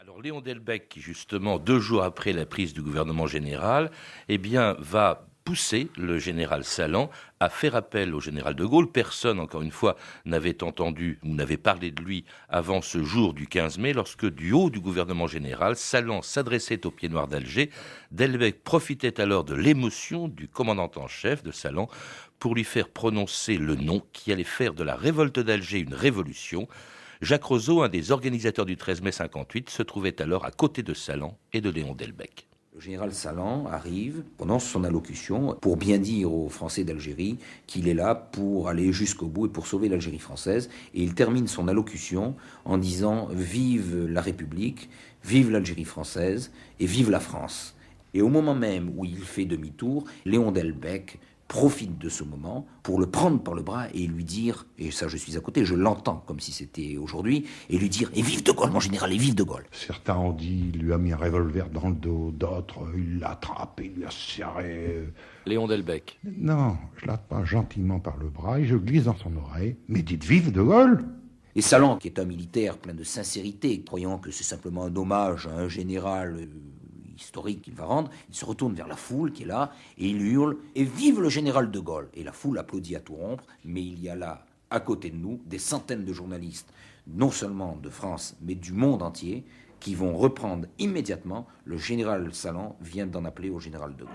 Alors Léon Delbecq, qui justement, 2 jours après la prise du gouvernement général, va pousser le général Salan à faire appel au général de Gaulle. Personne, encore une fois, n'avait entendu ou n'avait parlé de lui avant ce jour du 15 mai, lorsque du haut du gouvernement général, Salan s'adressait au Pied Noir d'Alger. Delbecq profitait alors de l'émotion du commandant en chef de Salan pour lui faire prononcer le nom qui allait faire de la révolte d'Alger une révolution. Jacques Roseau, un des organisateurs du 13 mai 58, se trouvait alors à côté de Salan et de Léon Delbecq. Le général Salan arrive, prononce son allocution pour bien dire aux Français d'Algérie qu'il est là pour aller jusqu'au bout et pour sauver l'Algérie française. Et il termine son allocution en disant « Vive la République, vive l'Algérie française et vive la France ». Et au moment même où il fait demi-tour, Léon Delbecq profite de ce moment pour le prendre par le bras et lui dire, et ça je suis à côté, je l'entends comme si c'était aujourd'hui, et lui dire « Et vive de Gaulle, mon général, et vive de Gaulle !» Certains ont dit, il lui a mis un revolver dans le dos, d'autres, il l'a attrapé, il lui a serré. Léon Delbecq. Non, je l'attrape gentiment par le bras et je glisse dans son oreille. Mais dites vive de Gaulle ! Et Salan, qui est un militaire plein de sincérité, croyant que c'est simplement un hommage à un général historique qu'il va rendre, il se retourne vers la foule qui est là et il hurle « Et vive le général de Gaulle !» Et la foule applaudit à tout rompre, mais il y a là, à côté de nous, des centaines de journalistes, non seulement de France, mais du monde entier, qui vont reprendre immédiatement le général Salan vient d'en appeler au général de Gaulle.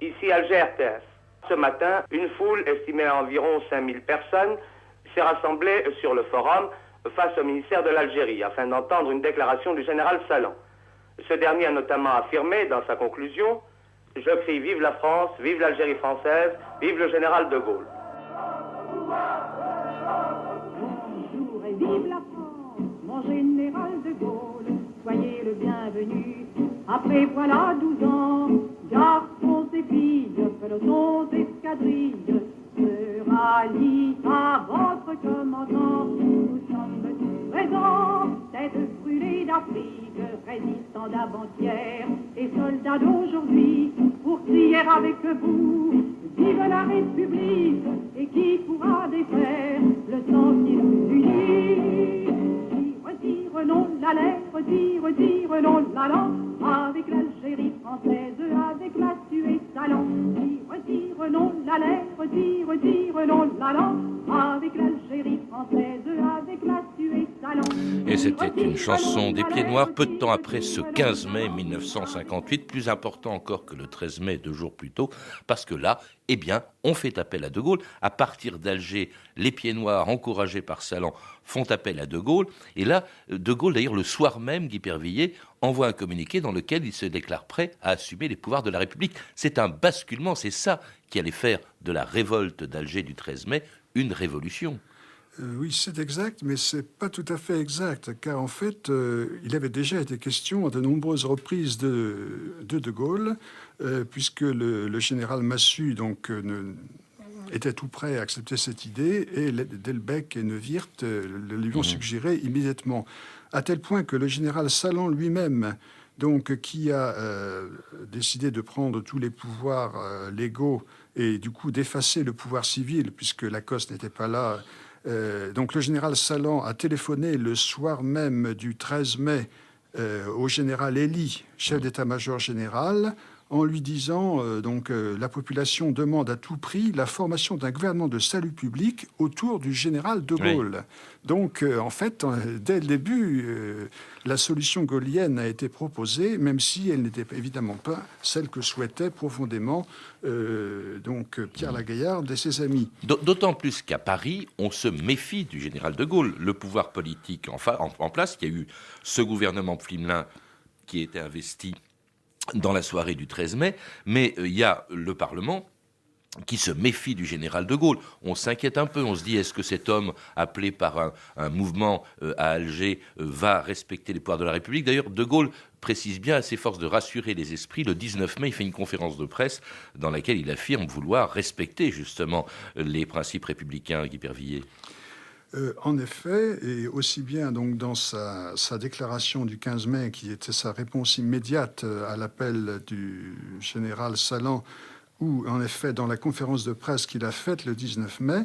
Ici Alger RTS. Ce matin, une foule estimée à environ 5000 personnes s'est rassemblée sur le forum face au ministère de l'Algérie afin d'entendre une déclaration du général Salan. Ce dernier a notamment affirmé dans sa conclusion « Je crie vive la France, vive l'Algérie française, vive le général de Gaulle ». Bonjour et vive la France, mon général de Gaulle, soyez le bienvenu. Après voilà 12 ans, garçons et filles, pelotons, escadrilles, se rallient à votre commandant. Nous sommes présents, tête brûlée d'Afrique, résistants d'avant-hier et soldats d'aujourd'hui, pour crier avec vous, vive la République, et qui pourra défaire le sang qui nous unit. Dire non la lettre, dire non la langue, avec l'Algérie française, avec la Suède Salan. Dire non la lettre, dire non la langue, avec l'Algérie française, avec la Suède Salan. Et c'était une chanson des Pieds Noirs, peu de temps après ce 15 mai 1958, plus important encore que le 13 mai 2 jours plus tôt, parce que là, on fait appel à De Gaulle. À partir d'Alger, les Pieds Noirs, encouragés par Salan, font appel à De Gaulle. Et là, De Gaulle, d'ailleurs, le soir même, Guy Pervilliers envoie un communiqué dans lequel il se déclare prêt à assumer les pouvoirs de la République. C'est un basculement, c'est ça qui allait faire de la révolte d'Alger du 13 mai une révolution. Oui, c'est exact, mais c'est pas tout à fait exact, car en fait, il avait déjà été question à de nombreuses reprises de Gaulle, puisque le général Massu était tout prêt à accepter cette idée, et Delbecq et Neuwirth lui ont suggéré immédiatement, à tel point que le général Salan lui-même, qui a décidé de prendre tous les pouvoirs légaux et du coup d'effacer le pouvoir civil, puisque la Cosse n'était pas là. Donc le général Salan a téléphoné le soir même du 13 mai au général Elie, chef d'état-major général, en lui disant la population demande à tout prix la formation d'un gouvernement de salut public autour du général de Gaulle. Oui. Donc en fait, dès le début, la solution gaullienne a été proposée, même si elle n'était évidemment pas celle que souhaitait profondément Pierre Lagaillarde et ses amis. D'autant plus qu'à Paris, on se méfie du général de Gaulle. Le pouvoir politique en place, il y a eu ce gouvernement Pflimlin qui était investi dans la soirée du 13 mai, mais il y a le Parlement qui se méfie du général de Gaulle. On s'inquiète un peu, on se dit, est-ce que cet homme, appelé par un mouvement à Alger, va respecter les pouvoirs de la République ? D'ailleurs, de Gaulle précise bien, à ses forces de rassurer les esprits, le 19 mai, il fait une conférence de presse dans laquelle il affirme vouloir respecter justement les principes républicains, Guy Pervilliers. En effet, et aussi bien dans sa déclaration du 15 mai, qui était sa réponse immédiate à l'appel du général Salan, ou en effet dans la conférence de presse qu'il a faite le 19 mai,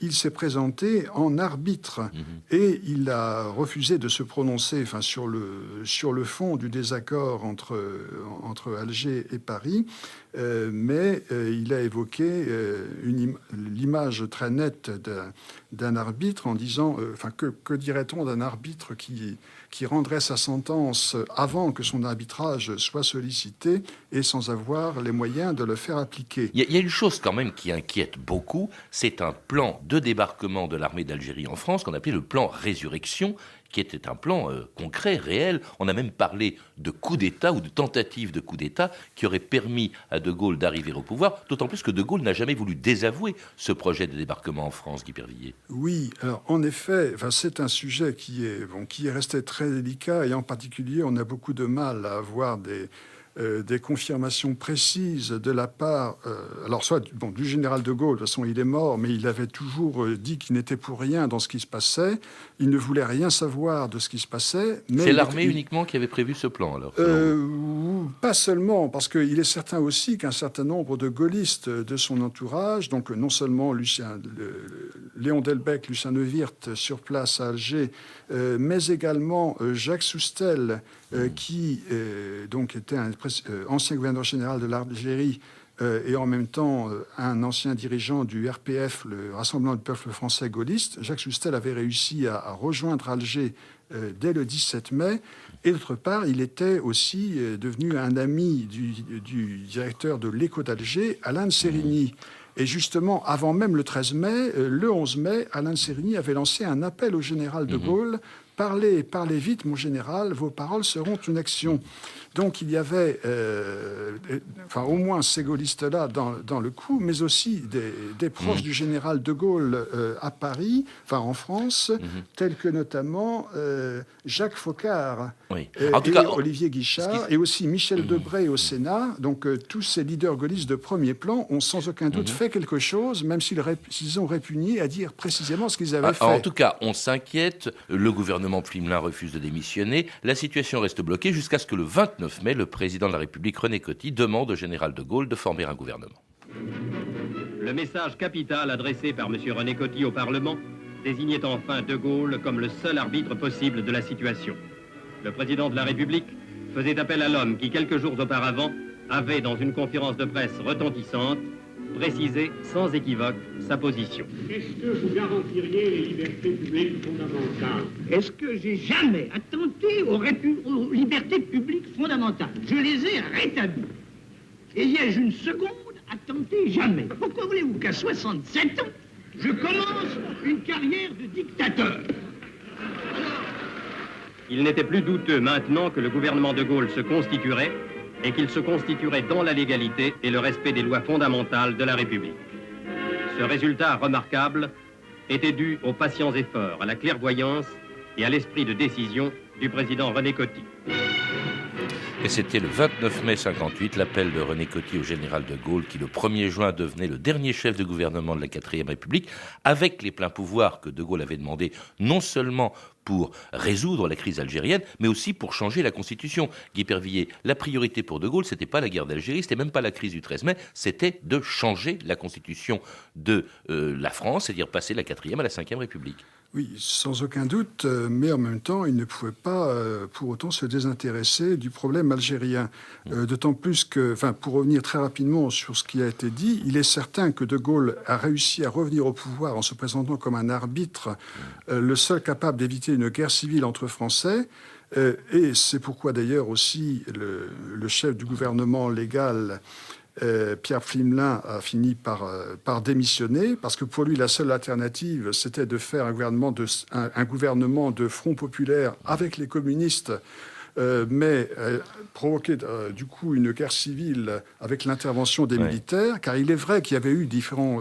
il s'est présenté en arbitre et il a refusé de se prononcer sur le fond du désaccord entre Alger et Paris, mais il a évoqué l'image très nette d'un arbitre en disant que dirait-on d'un arbitre qui rendrait sa sentence avant que son arbitrage soit sollicité et sans avoir les moyens de le faire appliquer. Il y a une chose quand même qui inquiète beaucoup, c'est un plan de débarquement de l'armée d'Algérie en France qu'on appelait le plan Résurrection, qui était un plan concret, réel. On a même parlé de coup d'État ou de tentative de coup d'État qui aurait permis à De Gaulle d'arriver au pouvoir, d'autant plus que De Gaulle n'a jamais voulu désavouer ce projet de débarquement en France, Guy Pervilliers. Oui, alors en effet, c'est un sujet qui est resté très délicat et en particulier, on a beaucoup de mal à avoir des confirmations précises de la part, du général de Gaulle. De toute façon, il est mort, mais il avait toujours dit qu'il n'était pour rien dans ce qui se passait. Il ne voulait rien savoir de ce qui se passait. C'est l'armée uniquement qui avait prévu ce plan, alors pas seulement, parce qu'il est certain aussi qu'un certain nombre de gaullistes de son entourage, donc non seulement Léon Delbecq, Lucien Neuwirth sur place à Alger, mais également Jacques Soustel, qui donc était un ancien gouverneur général de l'Algérie et en même temps un ancien dirigeant du RPF, le Rassemblement du peuple français gaulliste. Jacques Soustel avait réussi à rejoindre Alger dès le 17 mai. Et d'autre part, il était aussi devenu un ami du directeur de l'Écho d'Alger, Alain de Sérigny. Et justement, avant même le 13 mai, le 11 mai, Alain de Sérigny avait lancé un appel au général de Gaulle. Parlez vite, mon général, vos paroles seront une action. Donc il y avait au moins ces gaullistes-là dans le coup, mais aussi des proches du général de Gaulle à Paris, en France, tels que notamment Jacques Faucard Olivier Guichard, et aussi Michel Debré au Sénat. Donc tous ces leaders gaullistes de premier plan ont sans aucun doute fait quelque chose, même s'ils ont répugné à dire précisément ce qu'ils avaient fait. En tout cas, on s'inquiète, le gouvernement Flimelin refuse de démissionner, la situation reste bloquée jusqu'à ce que le 29 mai, le président de la République, René Coty, demande au général de Gaulle de former un gouvernement. Le message capital adressé par M. René Coty au Parlement désignait enfin de Gaulle comme le seul arbitre possible de la situation. Le président de la République faisait appel à l'homme qui, quelques jours auparavant, avait, dans une conférence de presse retentissante, précisé sans équivoque sa position. Est-ce que vous garantiriez les libertés publiques fondamentales? Est-ce que j'ai jamais attenté aux libertés publiques fondamentales? Je les ai rétablies. Et y ai-je une seconde attenté? Jamais. Pourquoi voulez-vous qu'à 67 ans, je commence une carrière de dictateur? Il n'était plus douteux maintenant que le gouvernement de Gaulle se constituerait et qu'il se constituerait dans la légalité et le respect des lois fondamentales de la République. Ce résultat remarquable était dû aux patients efforts, à la clairvoyance et à l'esprit de décision du président René Coty. Et c'était le 29 mai 58, l'appel de René Coty au général de Gaulle, qui le 1er juin devenait le dernier chef de gouvernement de la 4e République, avec les pleins pouvoirs que de Gaulle avait demandé, non seulement pour résoudre la crise algérienne, mais aussi pour changer la Constitution. Guy Pervilliers, la priorité pour de Gaulle, c'était pas la guerre d'Algérie, c'était même pas la crise du 13 mai, c'était de changer la Constitution de la France, c'est-à-dire passer la 4e à la 5e République. Oui, sans aucun doute, mais en même temps, il ne pouvait pas pour autant se désintéresser du problème algérien. D'autant plus que, pour revenir très rapidement sur ce qui a été dit, il est certain que De Gaulle a réussi à revenir au pouvoir en se présentant comme un arbitre, le seul capable d'éviter une guerre civile entre Français. Et c'est pourquoi d'ailleurs aussi le chef du gouvernement légal, Pierre Flimelin, a fini par démissionner, parce que pour lui, la seule alternative, c'était de faire un gouvernement de front populaire avec les communistes, mais provoquer du coup une guerre civile avec l'intervention des militaires, car il est vrai qu'il y avait eu différents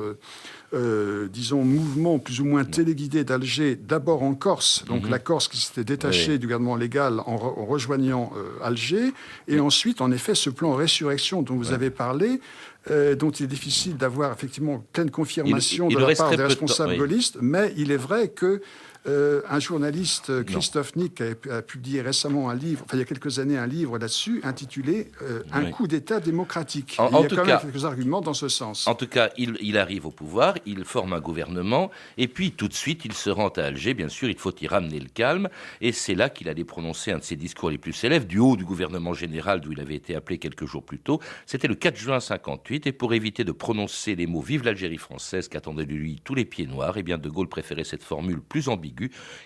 mouvements plus ou moins téléguidés d'Alger, d'abord en Corse, donc la Corse qui s'était détachée du gouvernement légal en rejoignant Alger, et ensuite, en effet, ce plan Résurrection dont vous avez parlé, dont il est difficile d'avoir effectivement pleine confirmation de la part des responsables gaullistes, mais il est vrai que Un journaliste, Christophe Nick, a publié récemment un livre, il y a quelques années, un livre là-dessus, intitulé Un coup d'État démocratique. Il y a quand même quelques arguments dans ce sens. En tout cas, il arrive au pouvoir, il forme un gouvernement, et puis tout de suite, il se rend à Alger. Bien sûr, il faut y ramener le calme, et c'est là qu'il allait prononcer un de ses discours les plus célèbres, du haut du gouvernement général, d'où il avait été appelé quelques jours plus tôt. C'était le 4 juin 58, et pour éviter de prononcer les mots « Vive l'Algérie française » qu'attendaient de lui tous les pieds noirs, eh bien De Gaulle préférait cette formule plus ambiguë,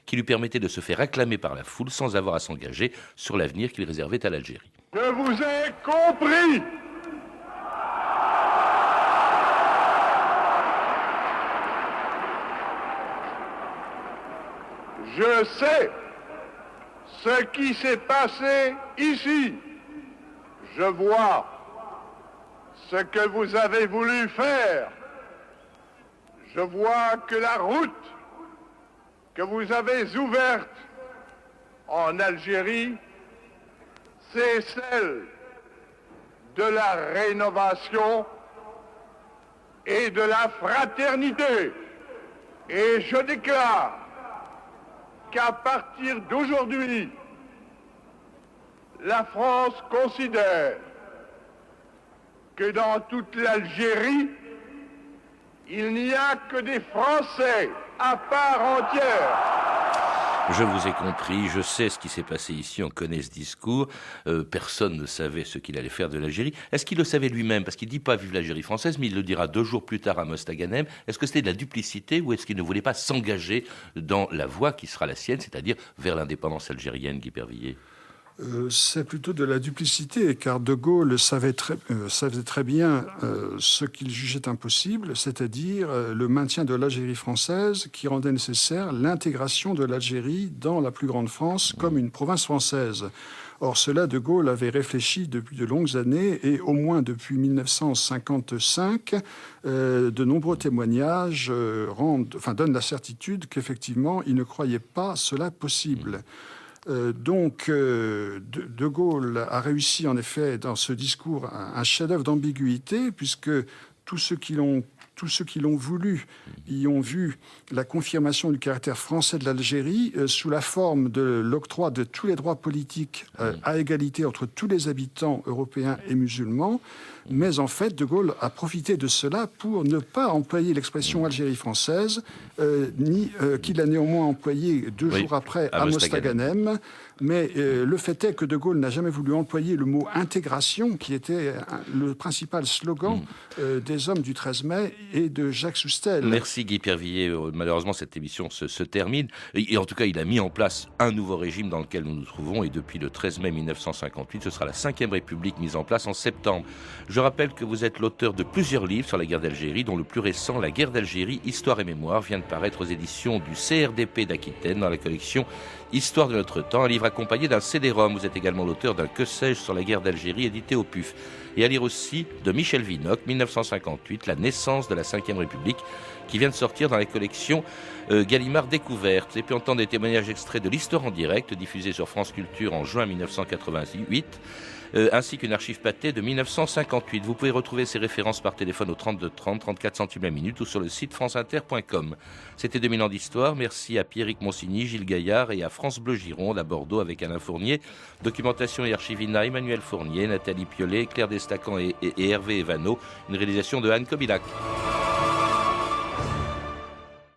qui lui permettait de se faire acclamer par la foule sans avoir à s'engager sur l'avenir qu'il réservait à l'Algérie. Je vous ai compris. Je sais ce qui s'est passé ici. Je vois ce que vous avez voulu faire. Je vois que la route que vous avez ouverte en Algérie, c'est celle de la rénovation et de la fraternité. Et je déclare qu'à partir d'aujourd'hui, la France considère que dans toute l'Algérie, il n'y a que des Français à part entière. Je vous ai compris, je sais ce qui s'est passé ici, on connaît ce discours, personne ne savait ce qu'il allait faire de l'Algérie. Est-ce qu'il le savait lui-même? Parce qu'il ne dit pas « Vive l'Algérie française », mais il le dira 2 jours plus tard à Mostaganem. Est-ce que c'était de la duplicité ou est-ce qu'il ne voulait pas s'engager dans la voie qui sera la sienne, c'est-à-dire vers l'indépendance algérienne, Guy Pervilliers? C'est plutôt de la duplicité, car De Gaulle savait très bien ce qu'il jugeait impossible, c'est-à-dire le maintien de l'Algérie française qui rendait nécessaire l'intégration de l'Algérie dans la plus grande France comme une province française. Or, cela, De Gaulle avait réfléchi depuis de longues années et au moins depuis 1955, de nombreux témoignages donnent la certitude qu'effectivement, il ne croyait pas cela possible. Donc, De Gaulle a réussi en effet dans ce discours un chef-d'œuvre d'ambiguïté, puisque tous ceux qui l'ont voulu y ont vu la confirmation du caractère français de l'Algérie sous la forme de l'octroi de tous les droits politiques à égalité entre tous les habitants européens et musulmans. Mais en fait, De Gaulle a profité de cela pour ne pas employer l'expression Algérie française, qu'il a néanmoins employé 2 jours après à Mostaganem. Mais le fait est que De Gaulle n'a jamais voulu employer le mot intégration, qui était le principal slogan des hommes du 13 mai et de Jacques Soustelle. Merci Guy Pervilliers. Malheureusement, cette émission se termine. Et en tout cas, il a mis en place un nouveau régime dans lequel nous nous trouvons. Et depuis le 13 mai 1958, ce sera la 5e République mise en place en septembre. Je rappelle que vous êtes l'auteur de plusieurs livres sur la guerre d'Algérie, dont le plus récent, La guerre d'Algérie, Histoire et Mémoire, vient de paraître aux éditions du CRDP d'Aquitaine dans la collection Histoire de notre temps, un livre accompagné d'un CD-ROM. Vous êtes également l'auteur d'un Que sais-je sur la guerre d'Algérie, édité au PUF. Et à lire aussi de Michel Vinocq, 1958, La naissance de la 5e République, qui vient de sortir dans la collection Gallimard Découverte. Et puis entendre des témoignages extraits de l'Histoire en direct, diffusé sur France Culture en juin 1988, ainsi qu'une archive pâtée de 1958. Vous pouvez retrouver ces références par téléphone au 32 30, 34 centimes la minute ou sur le site franceinter.com. C'était 2000 ans d'histoire. Merci à Pierrick Monsigny, Gilles Gaillard et à France Bleu Gironde à Bordeaux avec Alain Fournier. Documentation et archivina, Emmanuel Fournier, Nathalie Piolet, Claire Destacan et Hervé Evano. Une réalisation de Anne Kobilac.